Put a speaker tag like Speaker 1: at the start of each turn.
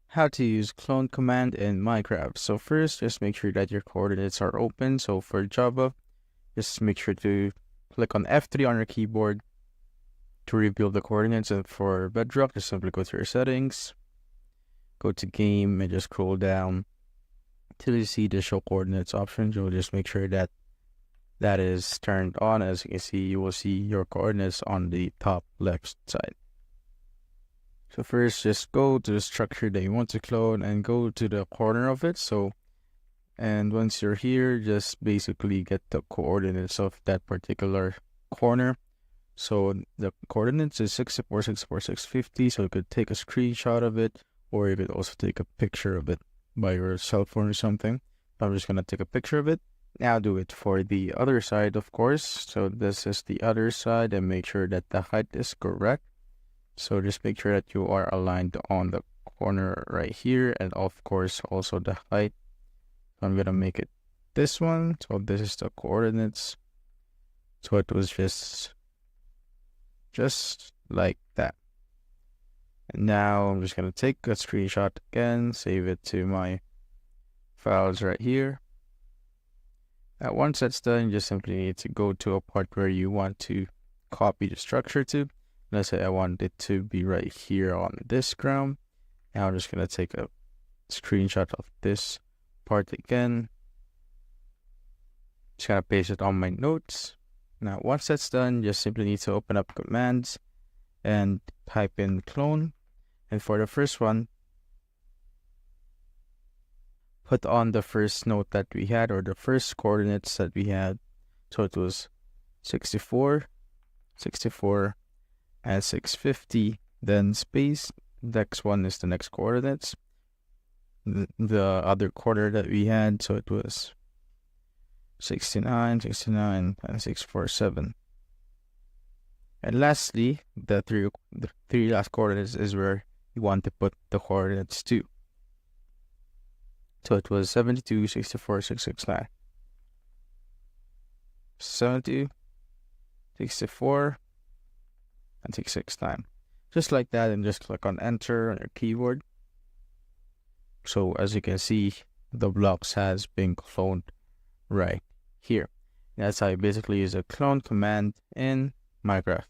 Speaker 1: How to use clone command in Minecraft. So first, just make sure that your coordinates are open. So for Java, just make sure to click on F3 on your keyboard to reveal the coordinates. And for Bedrock, just simply go to your settings, go to game, and just scroll down till you see the show coordinates option. You'll just make sure that that is turned on. As you can see, you will see your coordinates on the top left side. So first, just go to the structure that you want to clone and go to the corner of it. And once you're here, just basically get the coordinates of that particular corner. So the coordinates is 64, 64, 650. So you could take a screenshot of it, or you could also take a picture of it by your cell phone or something. I'm just gonna take a picture of it. Now do it for the other side, of course. So this is the other side, and make sure that the height is correct. So just make sure that you are aligned on the corner right here, and of course also the height. So I'm gonna make it this one. So this is the coordinates. So it was just like that. And now I'm just gonna take a screenshot again, save it to my files right here. Now once that's done, you just simply need to go to a part where you want to copy the structure to. Let's say I want it to be right here on this ground. Now I'm just gonna take a screenshot of this part again. Just gonna paste it on my notes. Now once that's done, just simply need to open up commands and type in clone. And for the first one, put on the first note that we had, or the first coordinates that we had. So it was 64, 64, and 650, then space. Next one is the next coordinates. The other quarter that we had, so it was 69, 69, and 647. And lastly, the three last coordinates is where you want to put the coordinates to. So it was 72, 64, 669. 72, 64, and 669. Just like that, and just click on enter on your keyboard. So as you can see, the blocks has been cloned right here. That's how you basically use a clone command in Minecraft.